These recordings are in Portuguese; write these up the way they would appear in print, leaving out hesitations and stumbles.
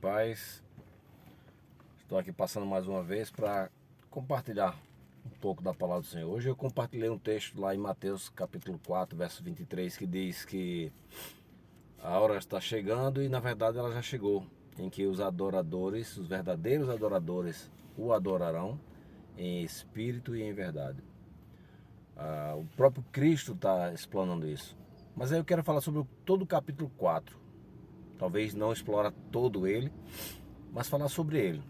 paz. Estou aqui passando mais uma vez para compartilhar um pouco da palavra do Senhor. Hoje eu compartilhei um texto lá em Mateus capítulo 4, verso 23, que diz que a hora está chegando e na verdade ela já chegou, em que os adoradores, os verdadeiros adoradores, o adorarão em espírito e em verdade. O próprio Cristo está explanando isso. Mas aí eu quero falar sobre todo o capítulo 4. Talvez não explora todo ele, mas falar sobre ele.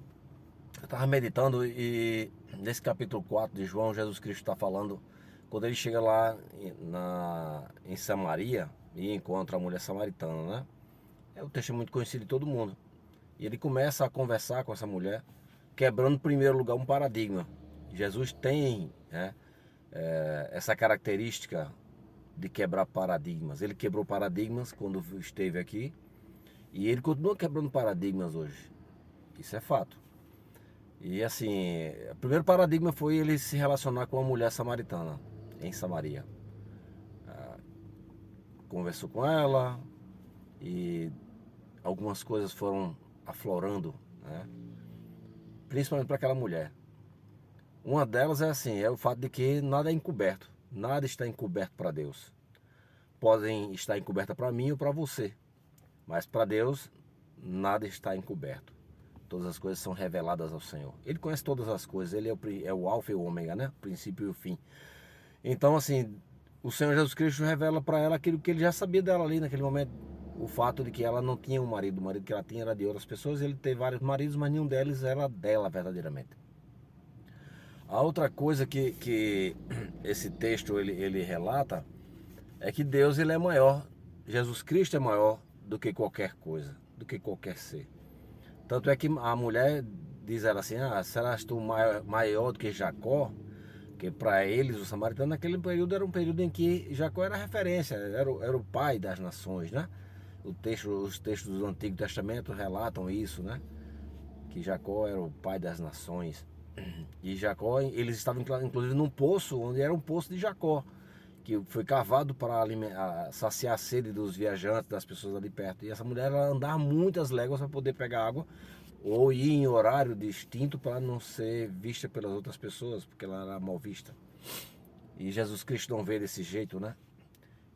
Eu estava meditando e nesse capítulo 4 de João, Jesus Cristo está falando, quando ele chega lá em Samaria e encontra a mulher samaritana, né? É um texto muito conhecido de todo mundo. E ele começa a conversar com essa mulher, quebrando em primeiro lugar um paradigma. Jesus tem, né, essa característica de quebrar paradigmas. Ele quebrou paradigmas quando esteve aqui e ele continua quebrando paradigmas hoje. Isso é fato. E assim, o primeiro paradigma foi ele se relacionar com uma mulher samaritana em Samaria. Conversou com ela e algumas coisas foram aflorando, né? Principalmente para aquela mulher. Uma delas é assim, é o fato de que nada é encoberto, nada está encoberto para Deus. Podem estar encobertas para mim ou para você, mas para Deus nada está encoberto. Todas as coisas são reveladas ao Senhor. Ele conhece todas as coisas, ele é o alfa e o ômega, né? O princípio e o fim. Então assim, o Senhor Jesus Cristo revela para ela aquilo que ele já sabia dela ali naquele momento. O fato de que ela não tinha um marido, o marido que ela tinha era de outras pessoas. Ele teve vários maridos, mas nenhum deles era dela verdadeiramente. A outra coisa que esse texto ele relata é que Deus ele é maior, Jesus Cristo é maior do que qualquer coisa, do que qualquer ser. Tanto é que a mulher diz ela assim, serás tu maior do que Jacó? Que para eles, os samaritanos, naquele período era um período em que Jacó era referência, era o pai das nações, né? Os textos do Antigo Testamento relatam isso, né? Que Jacó era o pai das nações. E Jacó, eles estavam inclusive num poço, onde era um poço de Jacó, que foi cavado para saciar a sede dos viajantes, das pessoas ali perto. E essa mulher ela andava muitas léguas para poder pegar água, ou ir em horário distinto para não ser vista pelas outras pessoas, porque ela era mal vista. E Jesus Cristo não veio desse jeito, né?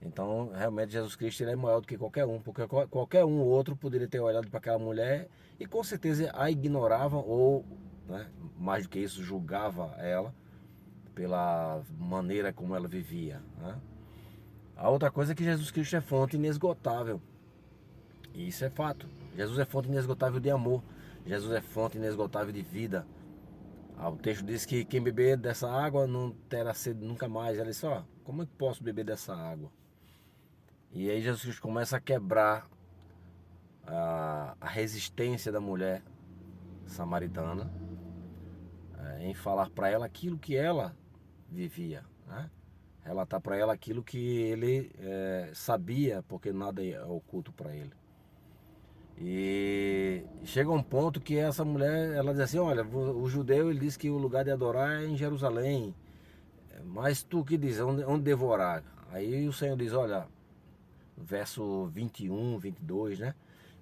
Então, realmente, Jesus Cristo ele é maior do que qualquer um, porque qualquer um ou outro poderia ter olhado para aquela mulher e com certeza a ignorava ou, né, mais do que isso, julgava ela pela maneira como ela vivia, né? A outra coisa é que Jesus Cristo é fonte inesgotável. E isso é fato. Jesus é fonte inesgotável de amor. Jesus é fonte inesgotável de vida. O texto diz que quem beber dessa água não terá sede nunca mais. Ela disse, como é que posso beber dessa água? E aí Jesus Cristo começa a quebrar a resistência da mulher samaritana, em falar para ela aquilo que ela vivia, né? Relatar para ela aquilo que ele sabia, porque nada é oculto para ele. E chega um ponto que essa mulher, ela diz assim, olha, o judeu ele diz que o lugar de adorar é em Jerusalém, mas tu que diz, onde devorar? Aí o Senhor diz, olha, verso 21, 22, né?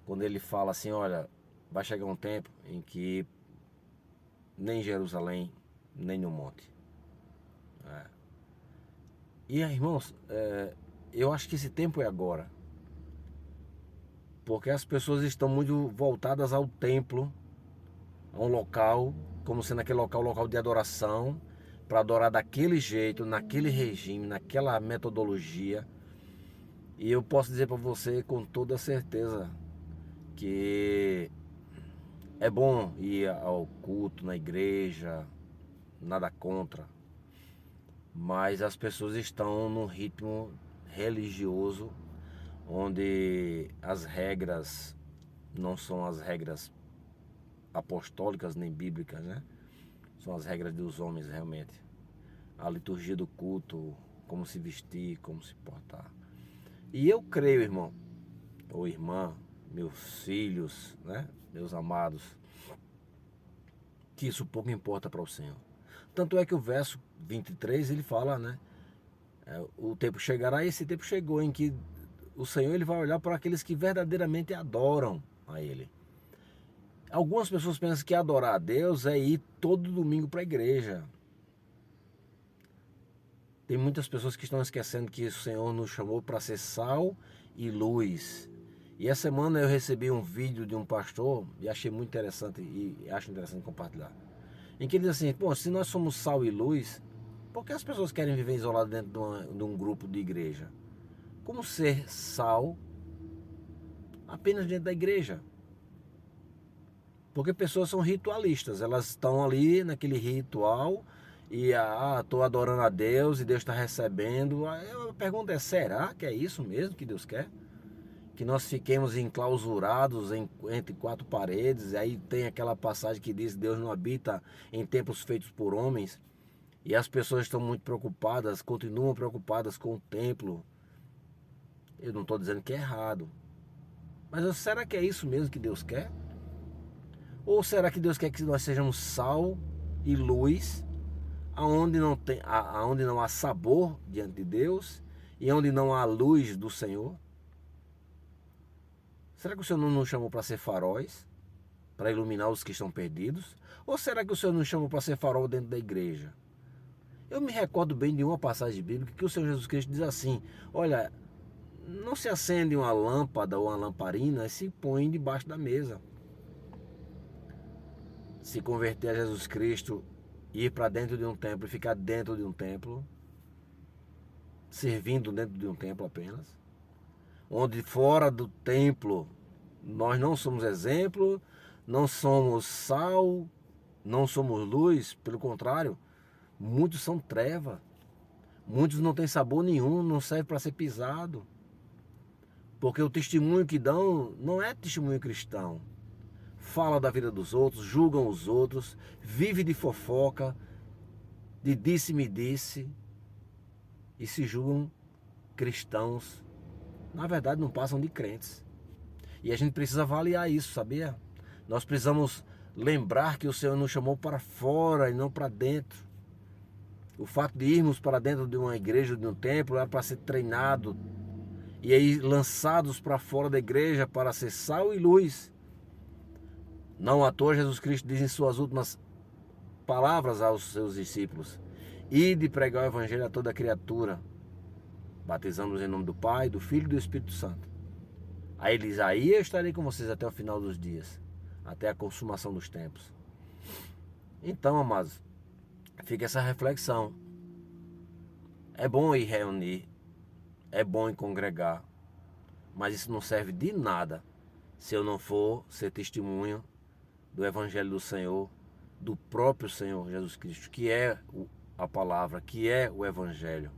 Quando ele fala assim, olha, vai chegar um tempo em que nem Jerusalém, nem no monte. E irmãos, eu acho que esse tempo é agora. Porque as pessoas estão muito voltadas ao templo, a um local, como sendo aquele local de adoração, para adorar daquele jeito, naquele regime, naquela metodologia. E eu posso dizer para você com toda certeza que é bom ir ao culto na igreja, nada contra, mas as pessoas estão num ritmo religioso onde as regras não são as regras apostólicas nem bíblicas, né? São as regras dos homens realmente. A liturgia do culto, como se vestir, como se portar. E eu creio, irmão, ou irmã, meus filhos, né? Meus amados, que isso pouco importa para o Senhor. Tanto é que o verso 23 ele fala, né? O tempo chegará e esse tempo chegou em que o Senhor ele vai olhar para aqueles que verdadeiramente adoram a Ele. Algumas pessoas pensam que adorar a Deus é ir todo domingo para a igreja. Tem muitas pessoas que estão esquecendo que o Senhor nos chamou para ser sal e luz. E essa semana eu recebi um vídeo de um pastor e achei muito interessante e acho interessante compartilhar. Em que ele diz assim, pô, se nós somos sal e luz, por que as pessoas querem viver isoladas dentro de um grupo de igreja? Como ser sal apenas dentro da igreja? Porque pessoas são ritualistas, elas estão ali naquele ritual e estou adorando a Deus e Deus está recebendo. A pergunta é, será que é isso mesmo que Deus quer? Que nós fiquemos enclausurados entre quatro paredes, e aí tem aquela passagem que diz que Deus não habita em templos feitos por homens, e as pessoas estão muito preocupadas, continuam preocupadas com o templo. Eu não estou dizendo que é errado, mas será que é isso mesmo que Deus quer? Ou será que Deus quer que nós sejamos sal e luz, aonde não há sabor diante de Deus e onde não há luz do Senhor? Será que o Senhor não nos chamou para ser faróis, para iluminar os que estão perdidos? Ou será que o Senhor nos chamou para ser farol dentro da igreja? Eu me recordo bem de uma passagem bíblica que o Senhor Jesus Cristo diz assim: olha, não se acende uma lâmpada ou uma lamparina e se põe debaixo da mesa. Se converter a Jesus Cristo, ir para dentro de um templo e ficar dentro de um templo, servindo dentro de um templo apenas, onde fora do templo nós não somos exemplo, não somos sal, não somos luz, pelo contrário, muitos são treva, muitos não têm sabor nenhum, não serve para ser pisado, porque o testemunho que dão não é testemunho cristão. Fala da vida dos outros, julgam os outros, vive de fofoca, de disse-me disse, e se julgam cristãos. Na verdade não passam de crentes. E a gente precisa avaliar isso, sabia? Nós precisamos lembrar que o Senhor nos chamou para fora e não para dentro. O fato de irmos para dentro de uma igreja, de um templo, era para ser treinado. E aí lançados para fora da igreja para ser sal e luz. Não à toa Jesus Cristo diz em suas últimas palavras aos seus discípulos: ide pregar o evangelho a toda criatura, batizando-os em nome do Pai, do Filho e do Espírito Santo. Aí ele diz: aí eu estarei com vocês até o final dos dias, até a consumação dos tempos. Então, amados, fica essa reflexão. É bom ir reunir, é bom ir congregar, mas isso não serve de nada se eu não for ser testemunho do Evangelho do Senhor, do próprio Senhor Jesus Cristo, que é a palavra, que é o Evangelho.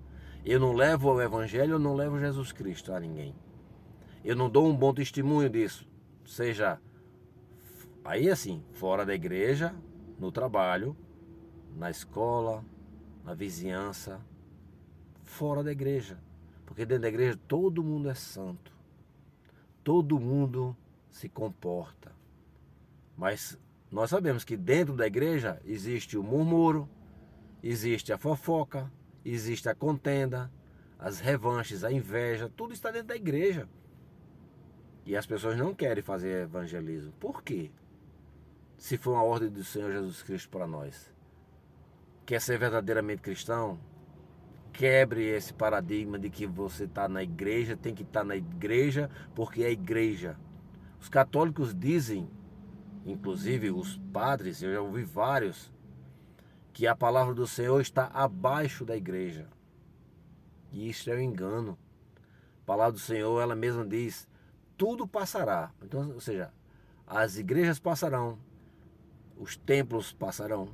Eu não levo o Evangelho, eu não levo Jesus Cristo a ninguém. Eu não dou um bom testemunho disso, seja aí assim, fora da igreja, no trabalho, na escola, na vizinhança, fora da igreja. Porque dentro da igreja todo mundo é santo, todo mundo se comporta. Mas nós sabemos que dentro da igreja existe o murmúrio, existe a fofoca, existe a contenda, as revanches, a inveja, tudo está dentro da igreja. E as pessoas não querem fazer evangelismo. Por quê? Se for uma ordem do Senhor Jesus Cristo para nós. Quer ser verdadeiramente cristão? Quebre esse paradigma de que você está na igreja, tem que estar na igreja porque é igreja. Os católicos dizem, inclusive os padres, eu já ouvi vários, que a palavra do Senhor está abaixo da igreja. E isso é um engano. A palavra do Senhor, ela mesma diz: tudo passará. Então, ou seja, as igrejas passarão, os templos passarão,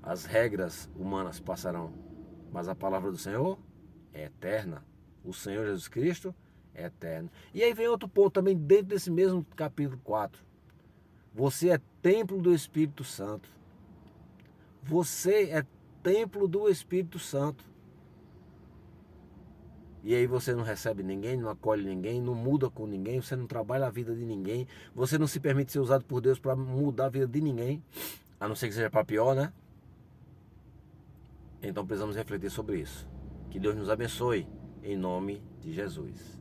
as regras humanas passarão, mas a palavra do Senhor é eterna. O Senhor Jesus Cristo é eterno. E aí vem outro ponto também dentro desse mesmo capítulo 4. Você é templo do Espírito Santo. Você é templo do Espírito Santo. E aí você não recebe ninguém, não acolhe ninguém, não muda com ninguém, você não trabalha a vida de ninguém, você não se permite ser usado por Deus para mudar a vida de ninguém, a não ser que seja para pior, né? Então precisamos refletir sobre isso. Que Deus nos abençoe, em nome de Jesus.